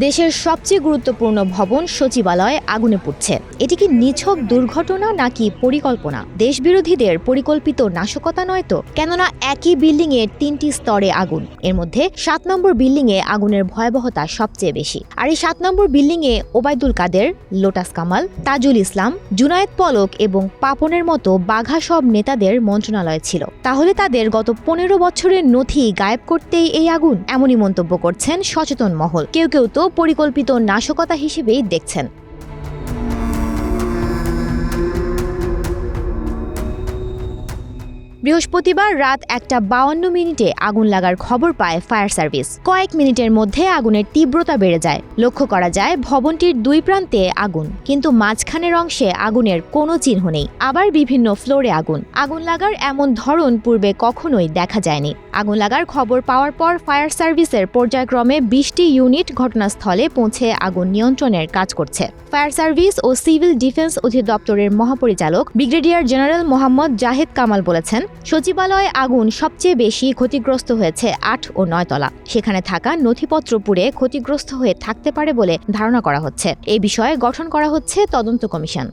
দেশের সবচেয়ে গুরুত্বপূর্ণ ভবন সচিবালয় আগুনে পুড়ছে। এটি কি নিছক দুর্ঘটনা নাকি পরিকল্পনা? দেশবিরোধীদের পরিকল্পিত নাশকতা নয় তো? কেননা একই বিল্ডিংয়ে 3টি স্তরে আগুন। এর মধ্যে 7 নম্বর বিল্ডিংয়ে আগুনের ভয়াবহতা সবচেয়ে বেশি। আর এই 7 নম্বর বিল্ডিংয়ে ওবায়দুল কাদের, লোটাস কামাল, তাজুল ইসলাম, জুনায়েদ পলক এবং পাপনের মতো বাঘা সব নেতাদের মন্ত্রণালয় ছিল। তাহলে তাদের গত 15 বছরের নথি গায়েব করতেই এই আগুন? এমনই মন্তব্য করছেন সচেতন মহল। কেউ কেউ তো পরিকল্পিত নাশকতা হিসেবেই দেখছেন। বৃহস্পতিবার রাত 1:52 আগুন লাগার খবর পায় ফায়ার সার্ভিস। কয়েক মিনিটের মধ্যে আগুনের তীব্রতা বেড়ে যায়। লক্ষ্য করা যায় ভবনটির 2 প্রান্তে আগুন, কিন্তু মাঝখানের অংশে আগুনের কোনো চিহ্ন নেই। আবার বিভিন্ন ফ্লোরে আগুন লাগার এমন ধরন পূর্বে কখনোই দেখা যায়নি। আগুন লাগার খবর পাওয়ার পর ফায়ার সার্ভিসের পর্যায়ক্রমে 20টি ইউনিট ঘটনাস্থলে পৌঁছে আগুন নিয়ন্ত্রণের কাজ করছে। ফায়ার সার্ভিস ও সিভিল ডিফেন্স অধিদপ্তরের মহাপরিচালক ব্রিগেডিয়ার জেনারেল মোহাম্মদ জাহেদ কামাল বলেছেন, সচিবালয়ে আগুন সবচেয়ে বেশি ক্ষতিগ্রস্ত হয়েছে 8 ও 9 তলা। সেখানে থাকা নথিপত্র পুড়ে ক্ষতিগ্রস্ত হয়ে থাকতে পারে বলে ধারণা করা হচ্ছে। এই বিষয়ে গঠন করা হচ্ছে তদন্ত কমিশন।